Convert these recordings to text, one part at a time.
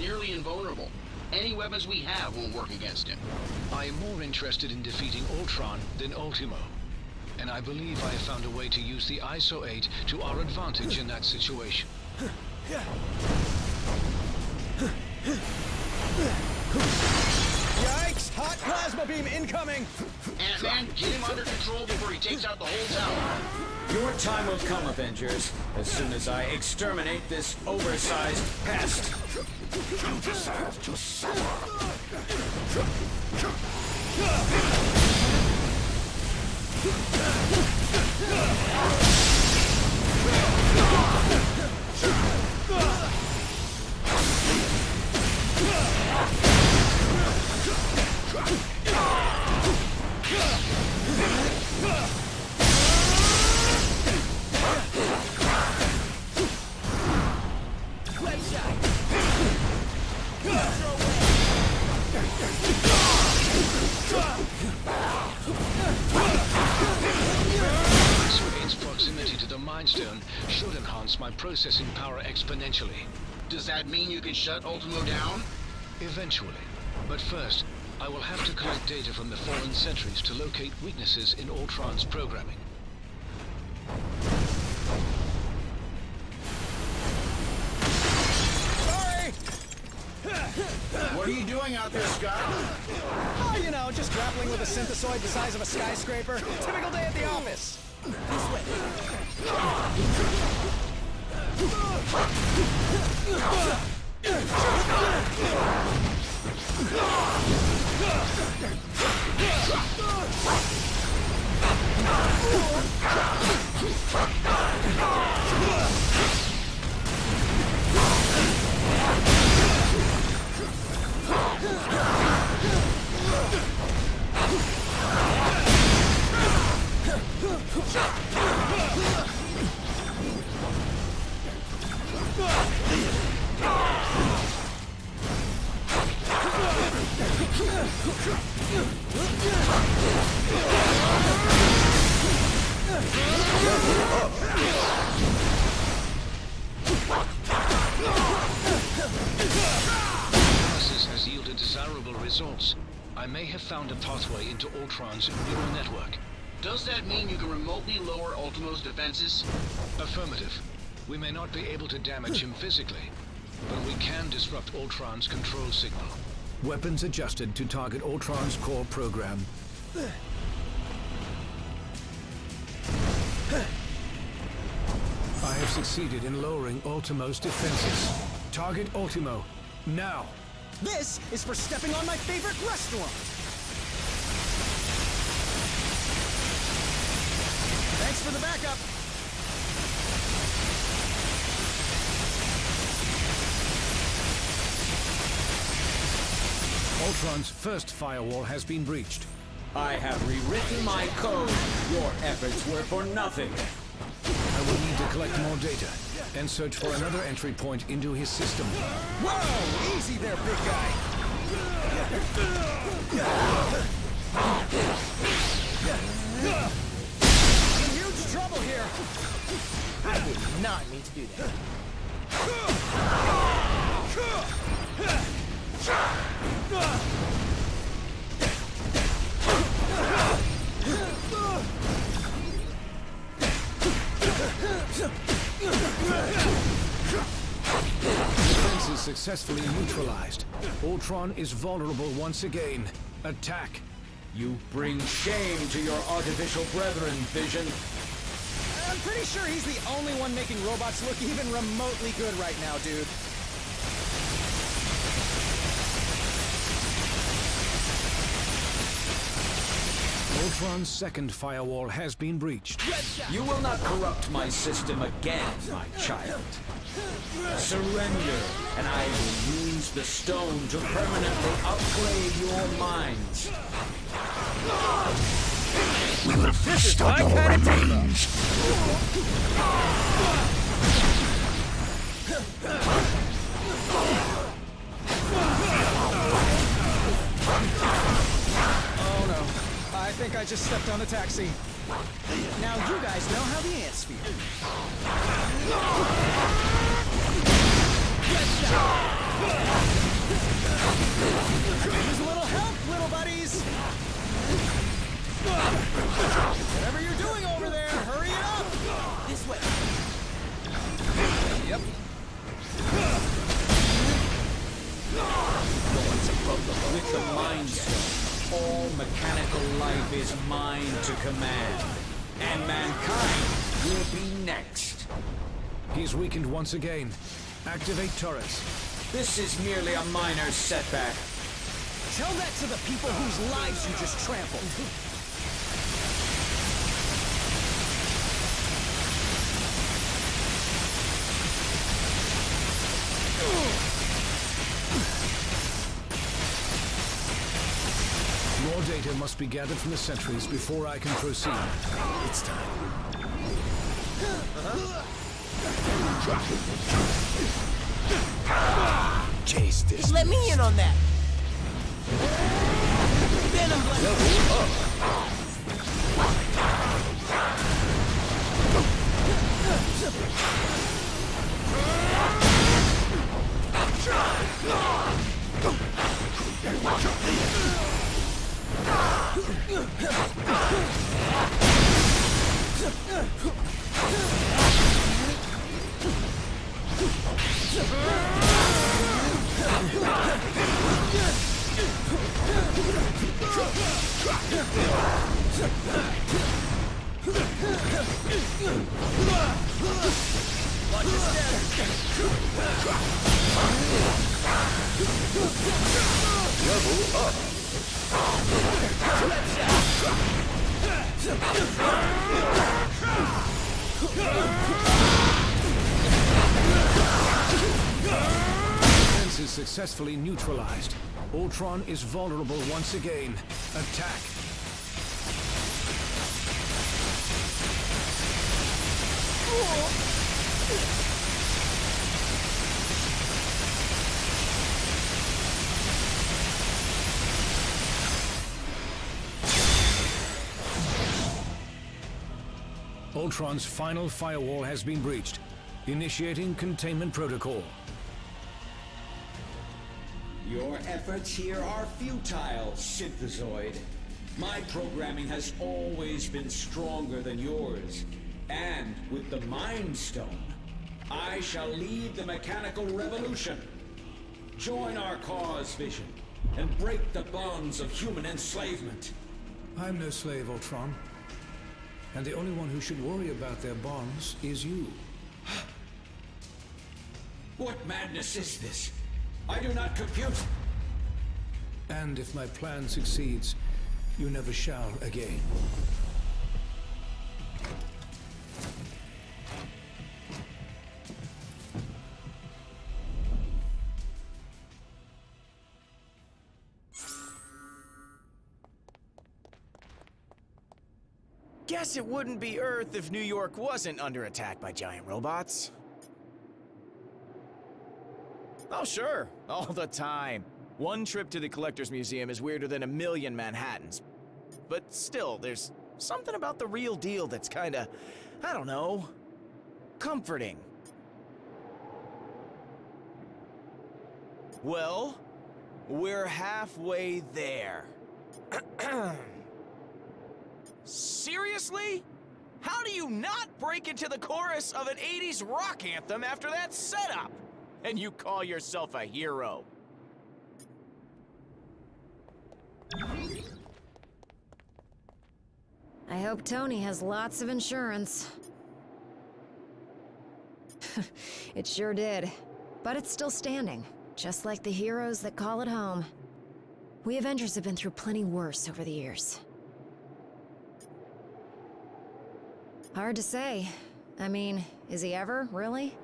nearly invulnerable. Any weapons we have won't work against him. I am more interested in defeating Ultron than Ultimo. And I believe I have found a way to use the ISO 8 to our advantage in that situation. Yikes! Hot plasma beam incoming! Ant-Man, get him under control before he takes out the whole tower. Your time will come, Avengers, as soon as I exterminate this oversized pest. You deserve to suffer. Should enhance my processing power exponentially. Does that mean you can shut Ultimo down? Eventually. But first, I will have to collect data from the fallen sentries to locate weaknesses in Ultron's programming. Sorry! What are you doing out there, Scott? Oh, you know, just grappling with a synthesoid the size of a skyscraper. Typical day at the office. This way. Analysis has yielded desirable results. I may have found a pathway into Ultron's neural network. Does that mean you can remotely lower Ultimo's defenses? Affirmative. We may not be able to damage him physically, but we can disrupt Ultron's control signal. Weapons adjusted to target Ultron's core program. I have succeeded in lowering Ultimo's defenses. Target Ultimo, now! This is for stepping on my favorite restaurant! Thanks for the backup! Ultron's first firewall has been breached. I have rewritten my code. Your efforts were for nothing. I will need to collect more data and search for another entry point into his system. Whoa! Easy there, big guy! I'm in huge trouble here! I did not mean to do that. Defense is successfully neutralized. Ultron is vulnerable once again. Attack! You bring shame to your artificial brethren, Vision. I'm pretty sure he's the only one making robots look even remotely good right now, dude. Ultron's second firewall has been breached. You will not corrupt my system again, my child. Surrender, and I will use the stone to permanently upgrade your minds. We will feast on your remains. Oh no. I think I just stepped on the taxi. Now you guys know how the ants feel. Use a little help, little buddies! Whatever you're doing over there, hurry it up! This way. Yep. With the Mind Stone, all mechanical life is mine to command. And mankind will be next. He's weakened once again. Activate turrets. This is merely a minor setback. Tell that to the people whose lives you just trampled. More data must be gathered from the sentries before I can proceed. It's time. Chase this. Let me in on that. Venom blast. Watch your step. Level up. Defense is successfully neutralized. Ultron is vulnerable once again. Attack. Ultron's final firewall has been breached. Initiating containment protocol. Your efforts here are futile, Synthezoid. My programming has always been stronger than yours. And with the Mind Stone, I shall lead the mechanical revolution. Join our cause, Vision, and break the bonds of human enslavement. I'm no slave, Ultron. And the only one who should worry about their bonds is you. What madness is this? I do not compute. And if my plan succeeds, you never shall again. Guess it wouldn't be Earth if New York wasn't under attack by giant robots. Oh, sure. All the time. One trip to the Collector's Museum is weirder than a million Manhattans. But still, there's something about the real deal that's kinda, I don't know, comforting. Well, we're halfway there. Seriously? How do you not break into the chorus of an 80s rock anthem after that setup? And you call yourself a hero? I hope Tony has lots of insurance. It sure did. But it's still standing, just like the heroes that call it home. We Avengers have been through plenty worse over the years. Hard to say. I mean, is he ever, really?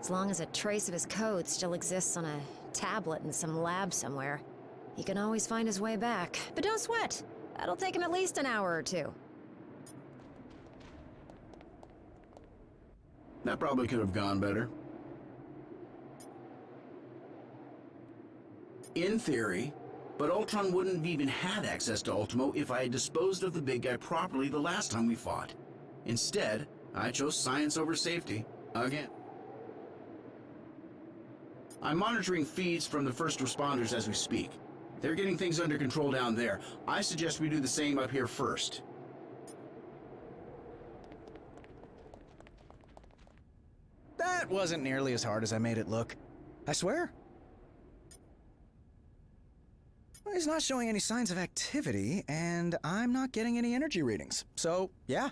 As long as a trace of his code still exists on a tablet in some lab somewhere, he can always find his way back. But don't sweat. That'll take him at least an hour or two. That probably could have gone better. In theory, but Ultron wouldn't have even had access to Ultimo if I had disposed of the big guy properly the last time we fought. Instead, I chose science over safety, again. I'm monitoring feeds from the first responders as we speak. They're getting things under control down there. I suggest we do the same up here first. That wasn't nearly as hard as I made it look. I swear. Well, he's not showing any signs of activity, and I'm not getting any energy readings. So, yeah,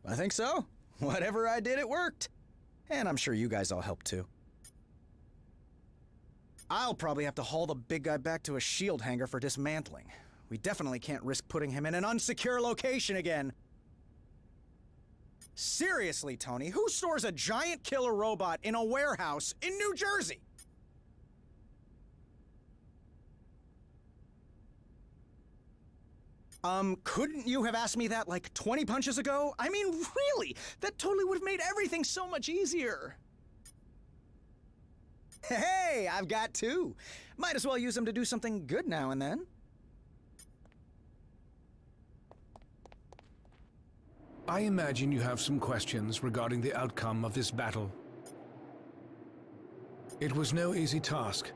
I think so. Whatever I did, it worked. And I'm sure you guys all helped too. I'll probably have to haul the big guy back to a shield hangar for dismantling. We definitely can't risk putting him in an unsecure location again. Seriously, Tony, who stores a giant killer robot in a warehouse in New Jersey? Couldn't you have asked me that like 20 punches ago? I mean, really? That totally would have made everything so much easier. Hey, I've got two. Might as well use them to do something good now and then. I imagine you have some questions regarding the outcome of this battle. It was no easy task,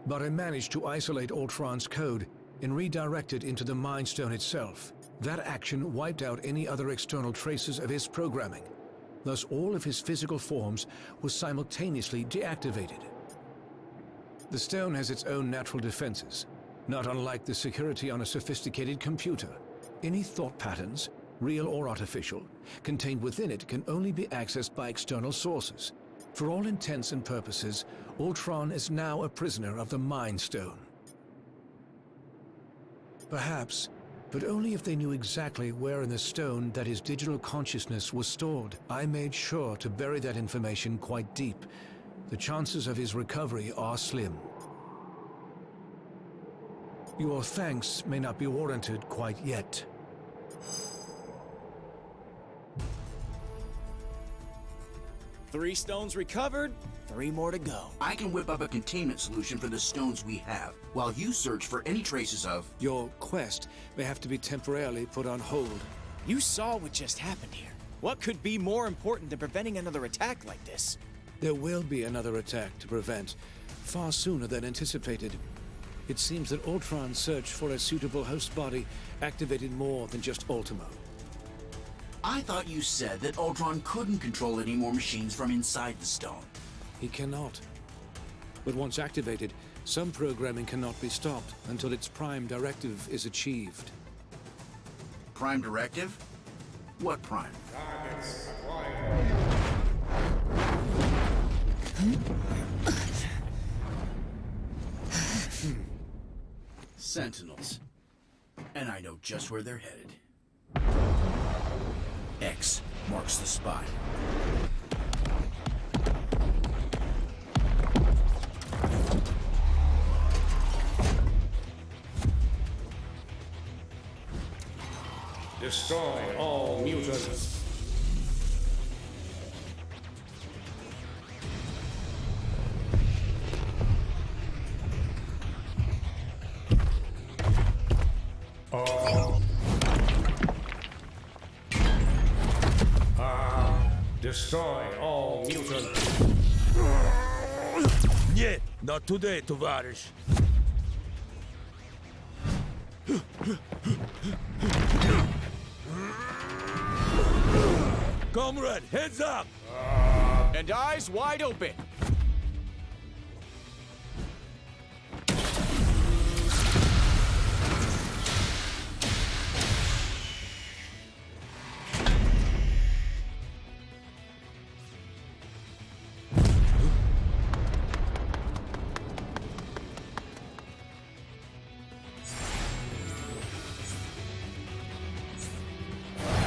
but I managed to isolate Ultron's code and redirect it into the Mind Stone itself. That action wiped out any other external traces of his programming. Thus, all of his physical forms were simultaneously deactivated. The stone has its own natural defenses, not unlike the security on a sophisticated computer. Any thought patterns, real or artificial, contained within it can only be accessed by external sources. For all intents and purposes, Ultron is now a prisoner of the Mind Stone. Perhaps, but only if they knew exactly where in the stone that his digital consciousness was stored. I made sure to bury that information quite deep. The chances of his recovery are slim. Your thanks may not be warranted quite yet. Three stones recovered, 3 more to go. I can whip up a containment solution for the stones we have, while you search for any traces of... Your quest may have to be temporarily put on hold. You saw what just happened here. What could be more important than preventing another attack like this? There will be another attack to prevent, far sooner than anticipated. It seems that Ultron's search for a suitable host body activated more than just Ultimo. I thought you said that Ultron couldn't control any more machines from inside the stone. He cannot. But once activated, some programming cannot be stopped until its prime directive is achieved. Prime directive? What prime? Sentinels. And I know just where they're headed. X marks the spot. Destroy all mutants. Destroy all mutants. Нет, not today, товарищ. Comrade, heads up! And eyes wide open.